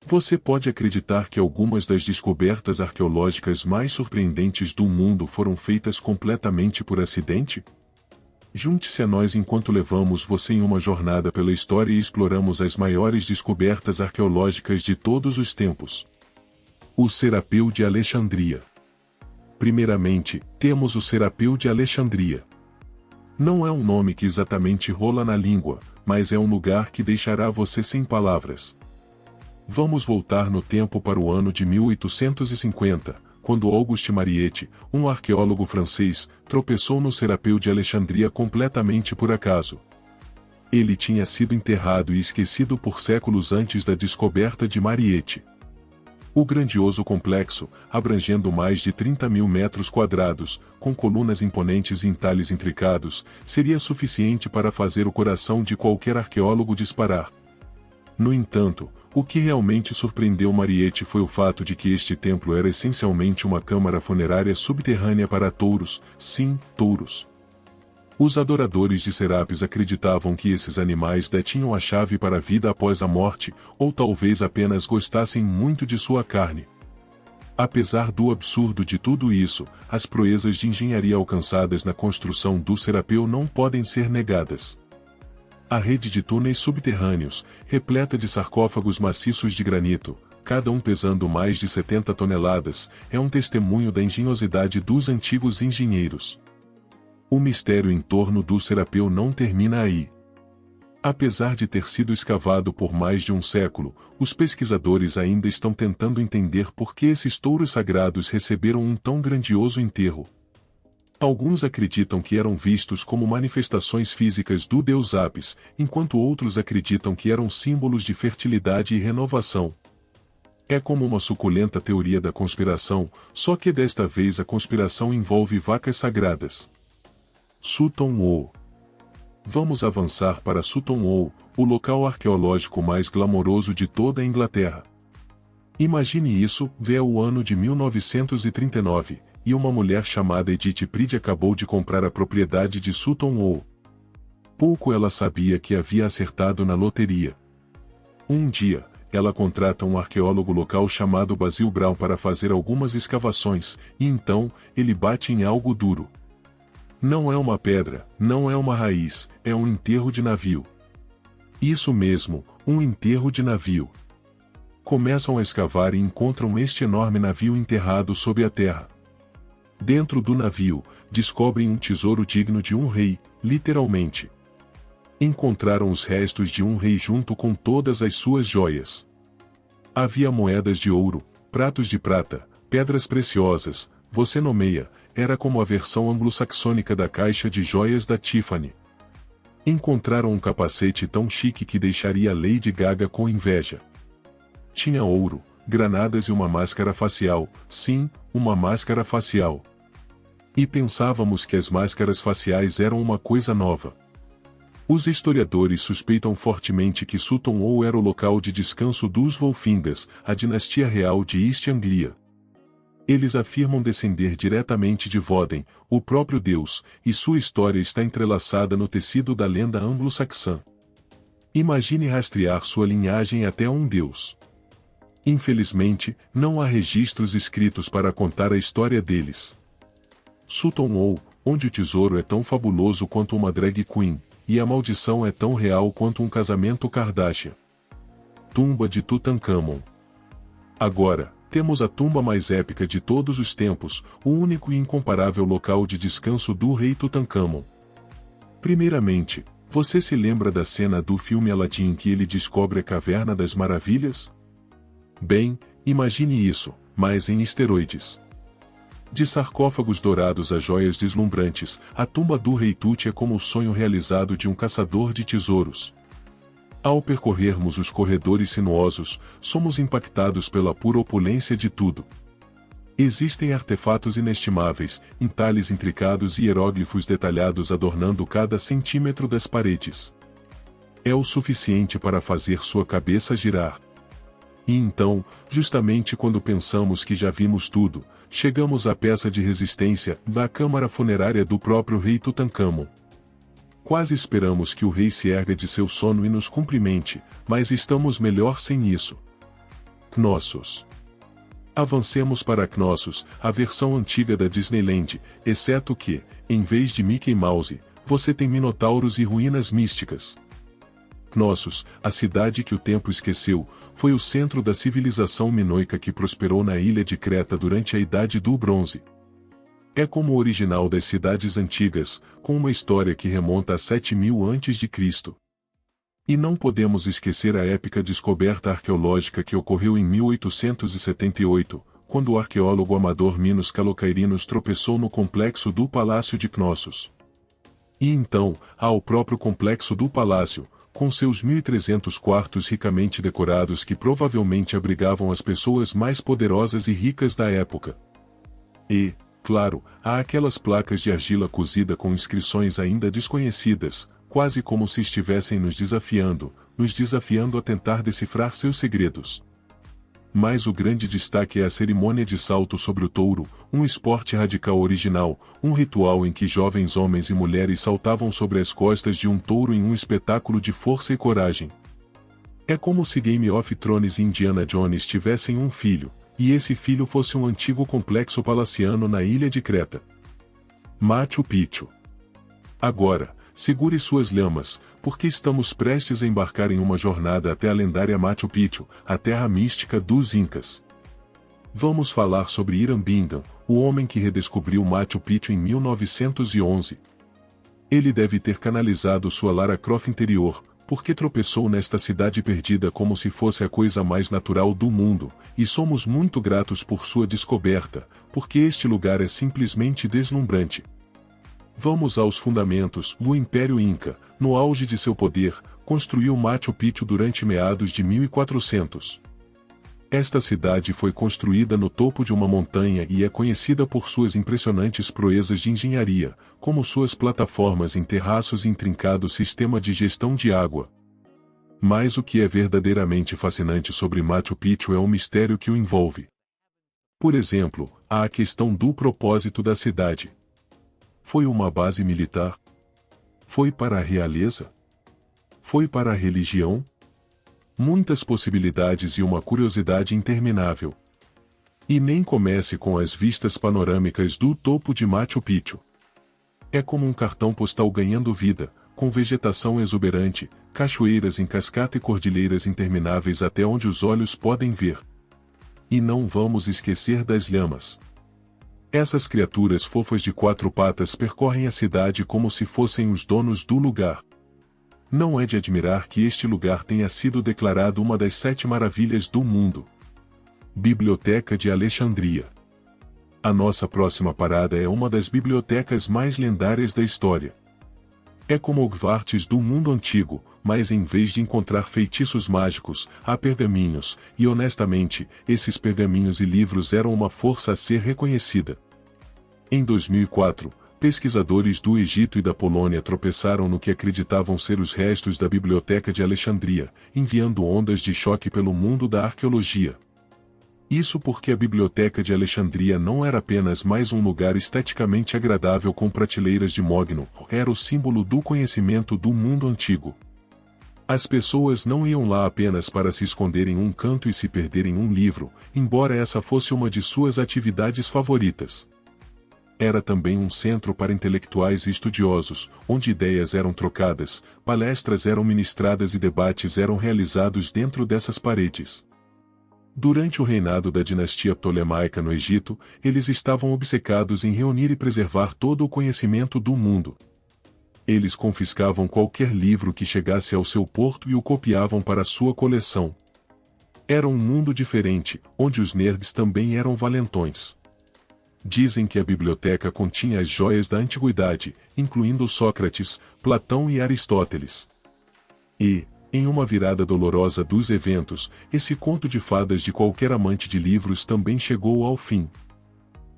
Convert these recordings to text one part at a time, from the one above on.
Você pode acreditar que algumas das descobertas arqueológicas mais surpreendentes do mundo foram feitas completamente por acidente? Junte-se a nós enquanto levamos você em uma jornada pela história e exploramos as maiores descobertas arqueológicas de todos os tempos. O Serapeu de Alexandria. Primeiramente, temos o Serapeu de Alexandria. Não é um nome que exatamente rola na língua, mas é um lugar que deixará você sem palavras. Vamos voltar no tempo para o ano de 1850, quando Auguste Mariette, um arqueólogo francês, tropeçou no Serapeu de Alexandria completamente por acaso. Ele tinha sido enterrado e esquecido por séculos antes da descoberta de Mariette. O grandioso complexo, abrangendo mais de 30 mil metros quadrados, com colunas imponentes e entalhes intricados, seria suficiente para fazer o coração de qualquer arqueólogo disparar. No entanto, o que realmente surpreendeu Mariette foi o fato de que este templo era essencialmente uma câmara funerária subterrânea para touros, sim, touros. Os adoradores de Serapis acreditavam que esses animais detinham a chave para a vida após a morte, ou talvez apenas gostassem muito de sua carne. Apesar do absurdo de tudo isso, as proezas de engenharia alcançadas na construção do Serapeu não podem ser negadas. A rede de túneis subterrâneos, repleta de sarcófagos maciços de granito, cada um pesando mais de 70 toneladas, é um testemunho da engenhosidade dos antigos engenheiros. O mistério em torno do Serapeu não termina aí. Apesar de ter sido escavado por mais de um século, os pesquisadores ainda estão tentando entender por que esses touros sagrados receberam um tão grandioso enterro. Alguns acreditam que eram vistos como manifestações físicas do deus Apis, enquanto outros acreditam que eram símbolos de fertilidade e renovação. É como uma suculenta teoria da conspiração, só que desta vez a conspiração envolve vacas sagradas. Sutton Hoo. Vamos avançar para Sutton Hoo, o local arqueológico mais glamouroso de toda a Inglaterra. Imagine isso, é o ano de 1939. E uma mulher chamada Edith Pride acabou de comprar a propriedade de Sutton Hoo. Pouco ela sabia que havia acertado na loteria. Um dia, ela contrata um arqueólogo local chamado Basil Brown para fazer algumas escavações, e então, ele bate em algo duro. Não é uma pedra, não é uma raiz, é um enterro de navio. Isso mesmo, um enterro de navio. Começam a escavar e encontram este enorme navio enterrado sob a terra. Dentro do navio, descobrem um tesouro digno de um rei, literalmente. Encontraram os restos de um rei junto com todas as suas joias. Havia moedas de ouro, pratos de prata, pedras preciosas, você nomeia, era como a versão anglo-saxônica da caixa de joias da Tiffany. Encontraram um capacete tão chique que deixaria Lady Gaga com inveja. Tinha ouro, granadas e uma máscara facial, sim, uma máscara facial. E pensávamos que as máscaras faciais eram uma coisa nova. Os historiadores suspeitam fortemente que Sutton Hoo era o local de descanso dos Wolfingas, a dinastia real de East Anglia. Eles afirmam descender diretamente de Woden, o próprio deus, e sua história está entrelaçada no tecido da lenda anglo-saxã. Imagine rastrear sua linhagem até um deus. Infelizmente, não há registros escritos para contar a história deles. Sutton Hoo, onde o tesouro é tão fabuloso quanto uma drag queen, e a maldição é tão real quanto um casamento Kardashian. Tumba de Tutankhamon. Agora, temos a tumba mais épica de todos os tempos, o único e incomparável local de descanso do rei Tutankhamon. Primeiramente, você se lembra da cena do filme Aladdin em que ele descobre a Caverna das Maravilhas? Bem, imagine isso, mas em esteroides. De sarcófagos dourados a joias deslumbrantes, a tumba do rei Tut é como o sonho realizado de um caçador de tesouros. Ao percorrermos os corredores sinuosos, somos impactados pela pura opulência de tudo. Existem artefatos inestimáveis, entalhes intricados e hieróglifos detalhados adornando cada centímetro das paredes. É o suficiente para fazer sua cabeça girar. E então, justamente quando pensamos que já vimos tudo, chegamos à peça de resistência da câmara funerária do próprio rei Tutankhamon. Quase esperamos que o rei se erga de seu sono e nos cumprimente, mas estamos melhor sem isso. Knossos. Avancemos para Knossos, a versão antiga da Disneyland, exceto que, em vez de Mickey Mouse, você tem minotauros e ruínas místicas. Knossos, a cidade que o tempo esqueceu, foi o centro da civilização minoica que prosperou na ilha de Creta durante a Idade do Bronze. É como o original das cidades antigas, com uma história que remonta a 7000 a.C. E não podemos esquecer a épica descoberta arqueológica que ocorreu em 1878, quando o arqueólogo amador Minos Calocairinos tropeçou no complexo do Palácio de Knossos. E então, há o próprio complexo do palácio, com seus 1.300 quartos ricamente decorados que provavelmente abrigavam as pessoas mais poderosas e ricas da época. E, claro, há aquelas placas de argila cozida com inscrições ainda desconhecidas, quase como se estivessem nos desafiando a tentar decifrar seus segredos. Mas o grande destaque é a cerimônia de salto sobre o touro, um esporte radical original, um ritual em que jovens homens e mulheres saltavam sobre as costas de um touro em um espetáculo de força e coragem. É como se Game of Thrones e Indiana Jones tivessem um filho, e esse filho fosse um antigo complexo palaciano na ilha de Creta. Machu Picchu. Agora, segure suas lhamas, porque estamos prestes a embarcar em uma jornada até a lendária Machu Picchu, a terra mística dos Incas. Vamos falar sobre Hiram Bingham, o homem que redescobriu Machu Picchu em 1911. Ele deve ter canalizado sua Lara Croft interior, porque tropeçou nesta cidade perdida como se fosse a coisa mais natural do mundo, e somos muito gratos por sua descoberta, porque este lugar é simplesmente deslumbrante. Vamos aos fundamentos. O Império Inca, no auge de seu poder, construiu Machu Picchu durante meados de 1400. Esta cidade foi construída no topo de uma montanha e é conhecida por suas impressionantes proezas de engenharia, como suas plataformas em terraços e intrincado sistema de gestão de água. Mas o que é verdadeiramente fascinante sobre Machu Picchu é o mistério que o envolve. Por exemplo, há a questão do propósito da cidade. Foi uma base militar? Foi para a realeza? Foi para a religião? Muitas possibilidades e uma curiosidade interminável. E nem comece com as vistas panorâmicas do topo de Machu Picchu. É como um cartão postal ganhando vida, com vegetação exuberante, cachoeiras em cascata e cordilheiras intermináveis até onde os olhos podem ver. E não vamos esquecer das lhamas. Essas criaturas fofas de 4 patas percorrem a cidade como se fossem os donos do lugar. Não é de admirar que este lugar tenha sido declarado uma das 7 maravilhas do mundo. Biblioteca de Alexandria. A nossa próxima parada é uma das bibliotecas mais lendárias da história. É como Hogwarts do mundo antigo, mas em vez de encontrar feitiços mágicos, há pergaminhos, e honestamente, esses pergaminhos e livros eram uma força a ser reconhecida. Em 2004, pesquisadores do Egito e da Polônia tropeçaram no que acreditavam ser os restos da Biblioteca de Alexandria, enviando ondas de choque pelo mundo da arqueologia. Isso porque a Biblioteca de Alexandria não era apenas mais um lugar esteticamente agradável com prateleiras de mogno, era o símbolo do conhecimento do mundo antigo. As pessoas não iam lá apenas para se esconder em um canto e se perder em um livro, embora essa fosse uma de suas atividades favoritas. Era também um centro para intelectuais e estudiosos, onde ideias eram trocadas, palestras eram ministradas e debates eram realizados dentro dessas paredes. Durante o reinado da dinastia Ptolemaica no Egito, eles estavam obcecados em reunir e preservar todo o conhecimento do mundo. Eles confiscavam qualquer livro que chegasse ao seu porto e o copiavam para sua coleção. Era um mundo diferente, onde os nerds também eram valentões. Dizem que a biblioteca continha as joias da antiguidade, incluindo Sócrates, Platão e Aristóteles. E, em uma virada dolorosa dos eventos, esse conto de fadas de qualquer amante de livros também chegou ao fim.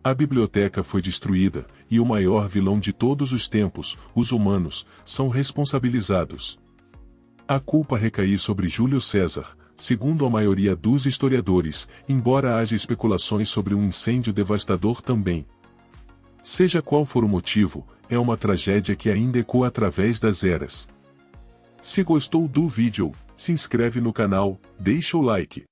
A biblioteca foi destruída, e o maior vilão de todos os tempos, os humanos, são responsabilizados. A culpa recai sobre Júlio César, segundo a maioria dos historiadores, embora haja especulações sobre um incêndio devastador também. Seja qual for o motivo, é uma tragédia que ainda ecoa através das eras. Se gostou do vídeo, se inscreve no canal, deixa o like.